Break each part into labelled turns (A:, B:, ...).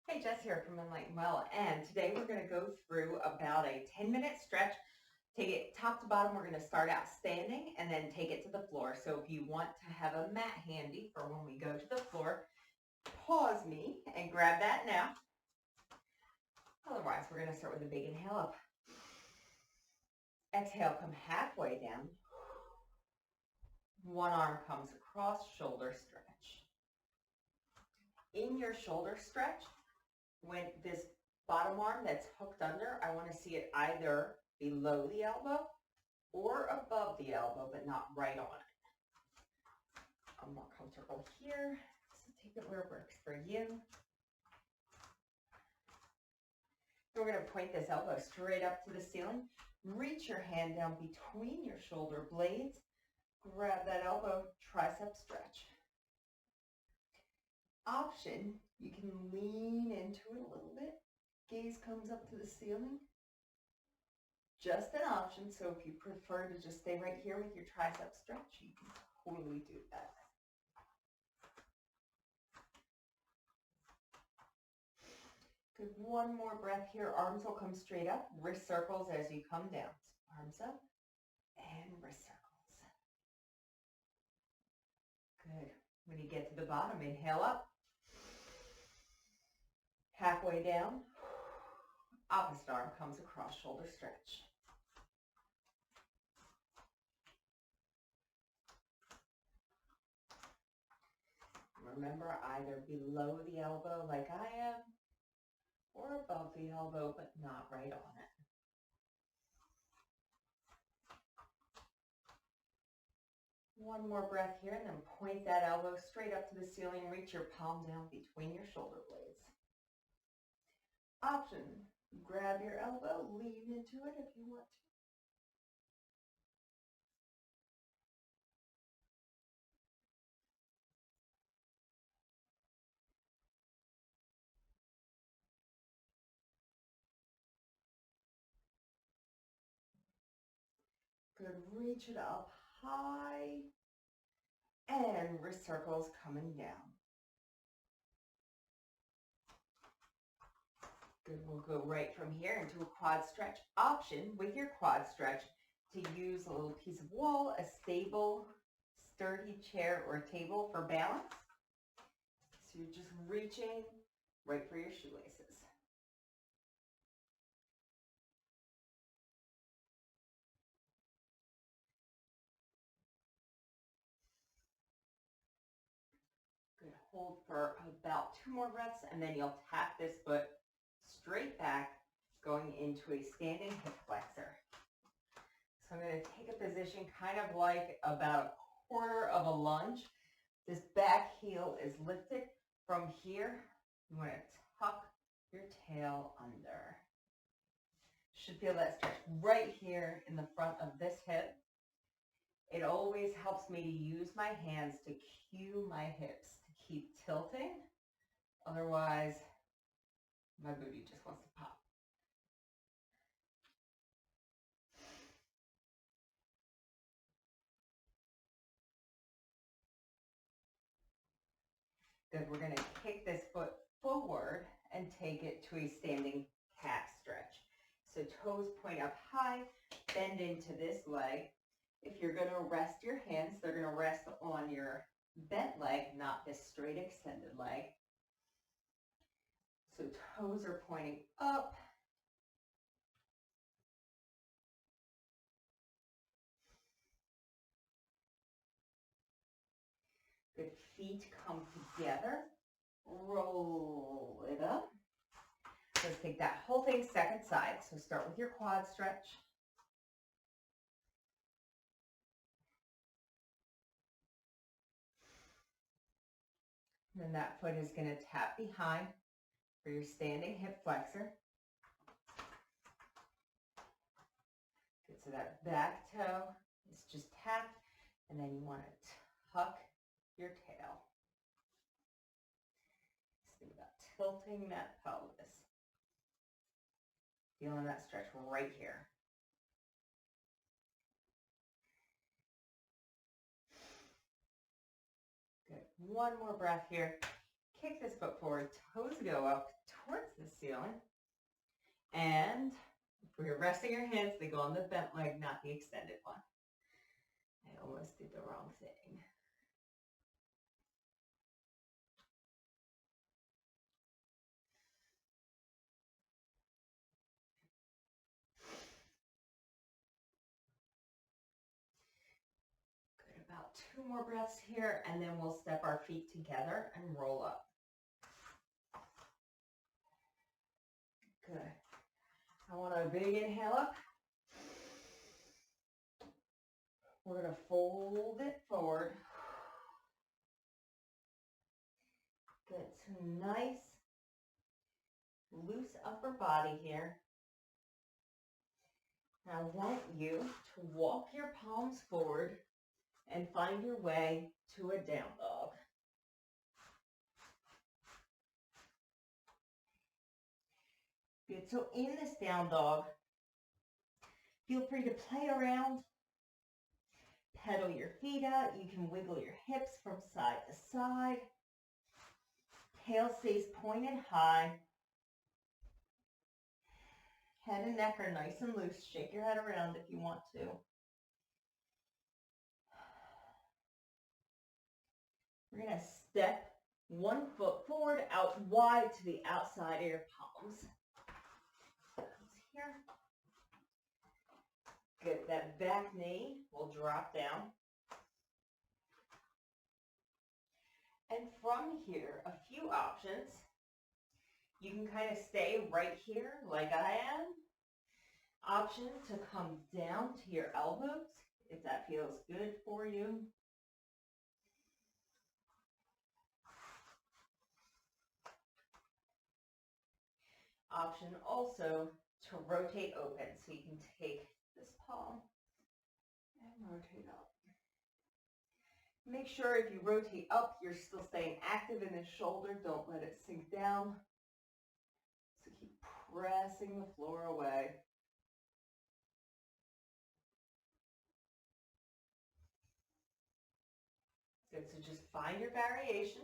A: Hey, Jess here from Enlightened Well, and today we're going to go through about a 10-minute stretch. Take it top to bottom. We're going to start out standing and then take it to the floor. So if you want to have a mat handy for when we go to the floor, pause me and grab that now. Otherwise, we're going to start with a big inhale up. Exhale, come halfway down. One arm comes across, shoulder stretch. In your shoulder stretch, when this bottom arm that's hooked under, I want to see it either below the elbow or above the elbow, but not right on it. I'm more comfortable here, so take it where it works for you. We're going to point this elbow straight up to the ceiling. Reach your hand down between your shoulder blades. Grab that elbow, tricep stretch. Option, you can lean into it a little bit. Gaze comes up to the ceiling. Just an option, so if you prefer to just stay right here with your tricep stretch, you can totally do that. Good, one more breath here. Arms will come straight up, wrist circles as you come down. So arms up and wrist circles. Good. When you get to the bottom, inhale up. Halfway down, opposite arm comes across, shoulder stretch. Remember, either below the elbow like I am, or above the elbow, but not right on it. One more breath here, and then point that elbow straight up to the ceiling. Reach your palm down between your shoulder blades. Option, grab your elbow, lean into it if you want to. Good, reach it up high, and wrist circles coming down. Good, we'll go right from here into a quad stretch. Option with your quad stretch to use a little piece of wall, a stable, sturdy chair or table for balance. So you're just reaching right for your shoelaces. Good, hold for about 2 more breaths, and then you'll tap this foot straight back, going into a standing hip flexor. So I'm going to take a position kind of like about a quarter of a lunge. This back heel is lifted. From here, you want to tuck your tail under. Should feel that stretch right here in the front of this hip. It always helps me to use my hands to cue my hips to keep tilting. Otherwise, my booty just wants to pop. Good, we're going to kick this foot forward and take it to a standing calf stretch. So toes point up high, bend into this leg. If you're going to rest your hands, they're going to rest on your bent leg, not this straight extended leg. So toes are pointing up. Good, feet come together. Roll it up. Let's take that whole thing second side. So start with your quad stretch. And then that foot is going to tap behind for your standing hip flexor. Good, so that back toe is just tapped, and then you want to tuck your tail. Just think about tilting that pelvis. Feeling that stretch right here. Good. One more breath here. kick this foot forward, toes go up towards the ceiling. And if you're resting your hands, they go on the bent leg, not the extended one. I almost did the wrong thing. Good, about 2 more breaths here, and then we'll step our feet together and roll up. Good. I want a big inhale up. We're going to fold it forward. Good. So nice, loose upper body here. Now I want you to walk your palms forward and find your way to a down dog. Good. So in this down dog, feel free to play around. Pedal your feet out. You can wiggle your hips from side to side. Tail stays pointed high. Head and neck are nice and loose. Shake your head around if you want to. We're going to step 1 foot forward, out wide to the outside of your palms. Here. Good. That back knee will drop down. And from here, a few options. You can kind of stay right here like I am. Option to come down to your elbows if that feels good for you. Option also to rotate open, so you can take this palm and rotate up. Make sure if you rotate up, you're still staying active in the shoulder. Don't let it sink down. So keep pressing the floor away. Good, so just find your variation.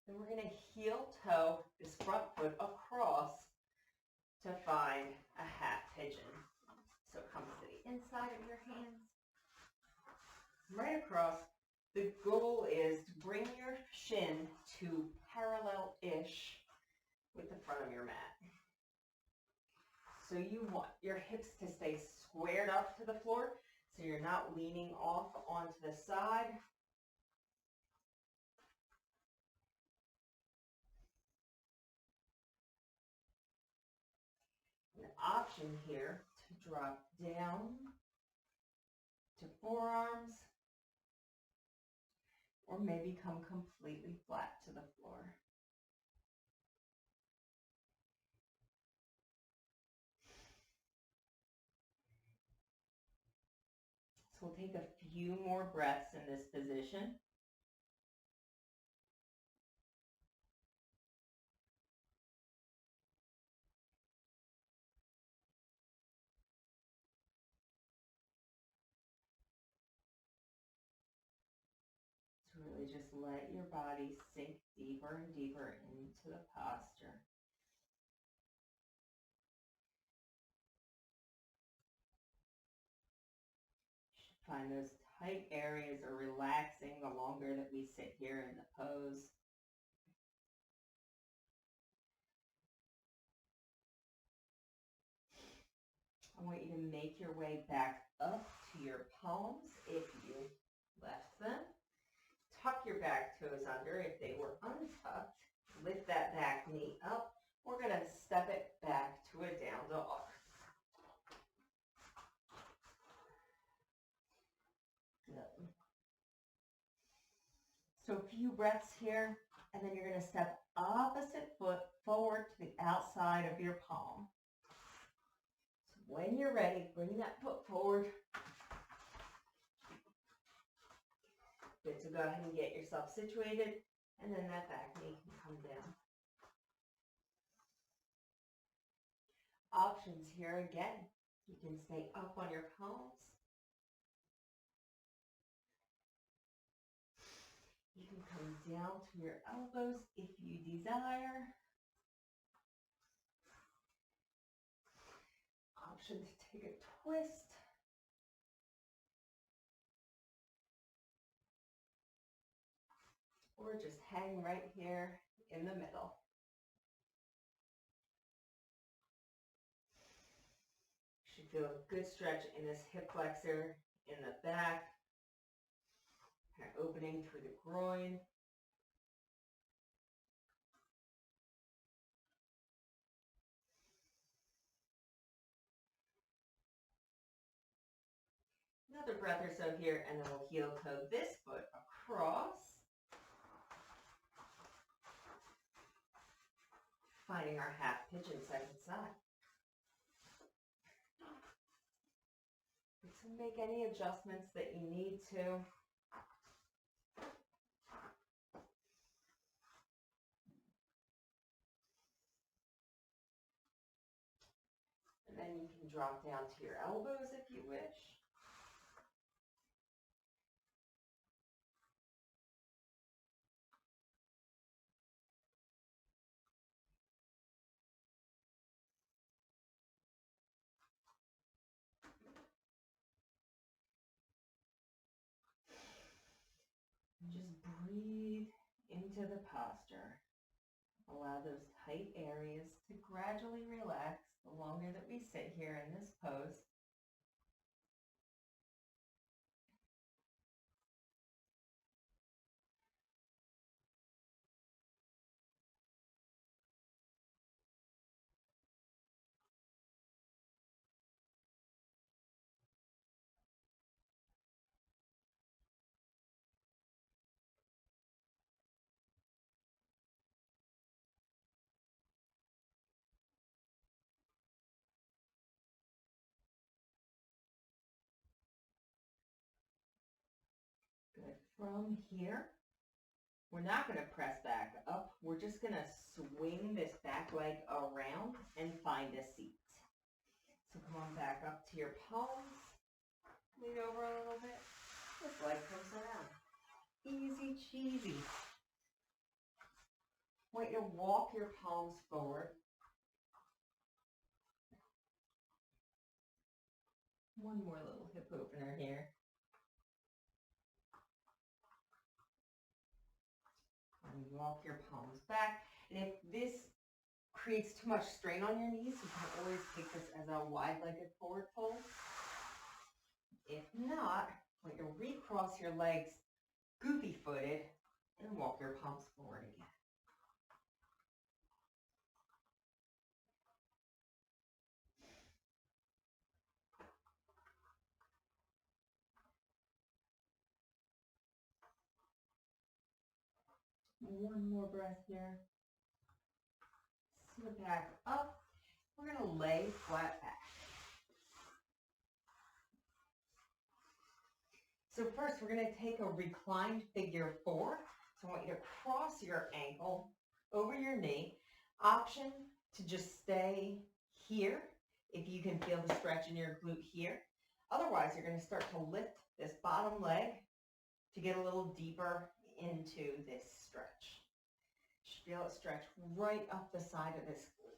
A: Then we're going to heel toe this front foot across to find a half pigeon. So it comes to the inside of your hands. Right across. The goal is to bring your shin to parallel-ish with the front of your mat. So you want your hips to stay squared up to the floor, so you're not leaning off onto the side. An option here to drop down to forearms, or maybe come completely flat to the floor. So we'll take a few more breaths in this position. To really just let your body sink deeper and deeper into the posture. Find those tight areas are relaxing the longer that we sit here in the pose. I want you to make your way back up to your palms if you left them. Tuck your back toes under if they were untucked. Lift that back knee up. We're going to step it back to a down dog. Good. So a few breaths here, and then you're going to step opposite foot forward to the outside of your palm. So when you're ready, bring that foot forward. Good, so go ahead and get yourself situated, and then that back knee can come down. Options here again. You can stay up on your palms. You can come down to your elbows if you desire. Option to take a twist. Or just hang right here in the middle. Should feel a good stretch in this hip flexor in the back, kind of opening through the groin. Another breath or so here, and then we'll heel toe this foot across. Finding our half pigeon side to side. So make any adjustments that you need to. And then you can drop down to your elbows if you wish. Just breathe into the posture. Allow those tight areas to gradually relax the longer that we sit here in this pose. Good. From here, we're not going to press back up. We're just going to swing this back leg around and find a seat. So come on back up to your palms. Lean over a little bit. This leg comes around. Easy cheesy. Want you to walk your palms forward. One more little hip opener here. And walk your palms back. And if this creates too much strain on your knees, you can always take this as a wide-legged forward fold. If not, want you to recross your legs goofy-footed and walk your palms forward again. One more breath here. Sit back up. We're going to lay flat back. So first, we're going to take a reclined figure four. So I want you to cross your ankle over your knee. Option to just stay here if you can feel the stretch in your glute here. Otherwise, you're going to start to lift this bottom leg to get a little deeper into this stretch. You should feel it stretch right up the side of this glute.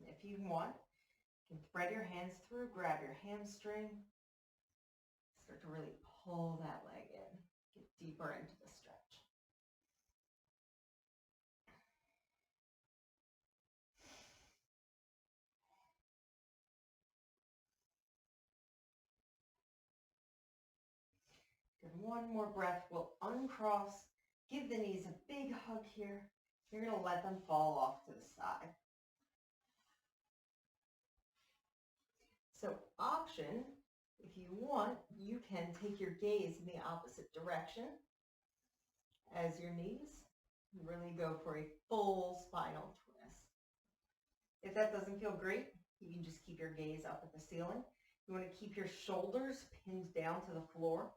A: If you want, you can thread your hands through, grab your hamstring, start to really pull that leg in, get deeper into the stretch. Good. One more breath. We'll uncross, give the knees a big hug here. You're going to let them fall off to the side. So option, if you want, you can take your gaze in the opposite direction as your knees. Really go for a full spinal twist. If that doesn't feel great, you can just keep your gaze up at the ceiling. You want to keep your shoulders pinned down to the floor.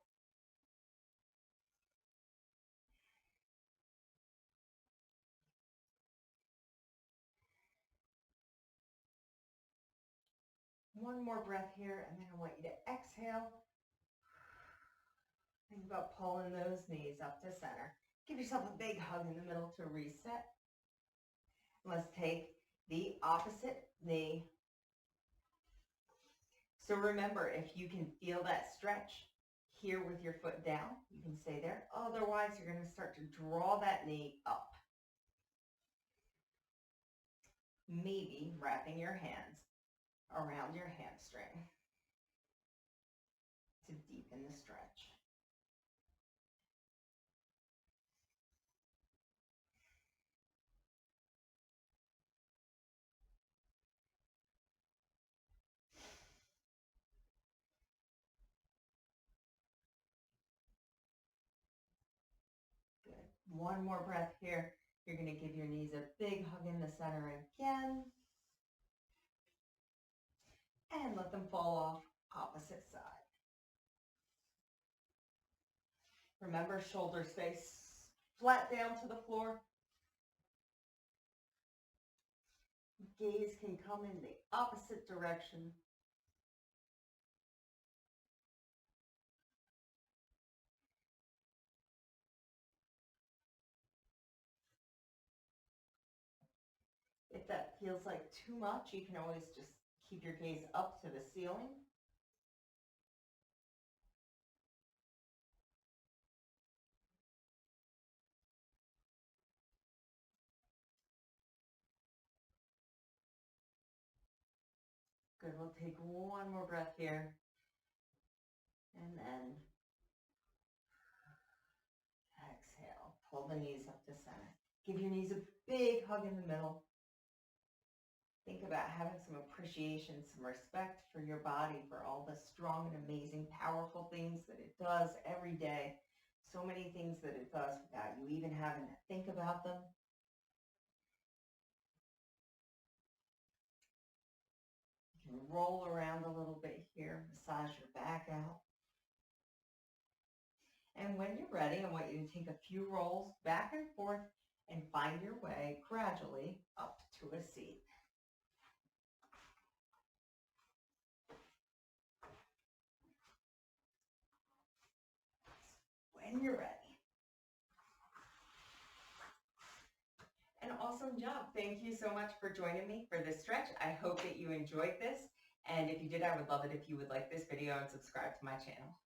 A: one more breath here, and then I want you to exhale. Think about pulling those knees up to center. Give yourself a big hug in the middle to reset. Let's take the opposite knee. So remember, if you can feel that stretch here with your foot down, you can stay there. Otherwise, you're going to start to draw that knee up. Maybe wrapping your hands around your hamstring to deepen the stretch. Good. One more breath here. You're going to give your knees a big hug in the center again. And let them fall off opposite side. Remember, shoulders stay flat down to the floor. Gaze can come in the opposite direction. If that feels like too much, you can always just keep your gaze up to the ceiling. Good, we'll take one more breath here. And then exhale, pull the knees up to center. Give your knees a big hug in the middle. Think about having some appreciation, some respect for your body, for all the strong and amazing, powerful things that it does every day. So many things that it does without you even having to think about them. You can roll around a little bit here, massage your back out. And when you're ready, I want you to take a few rolls back and forth and find your way gradually up to a seat. When you're ready. An awesome job. Thank you so much for joining me for this stretch. I hope that you enjoyed this. And if you did, I would love it if you would like this video and subscribe to my channel.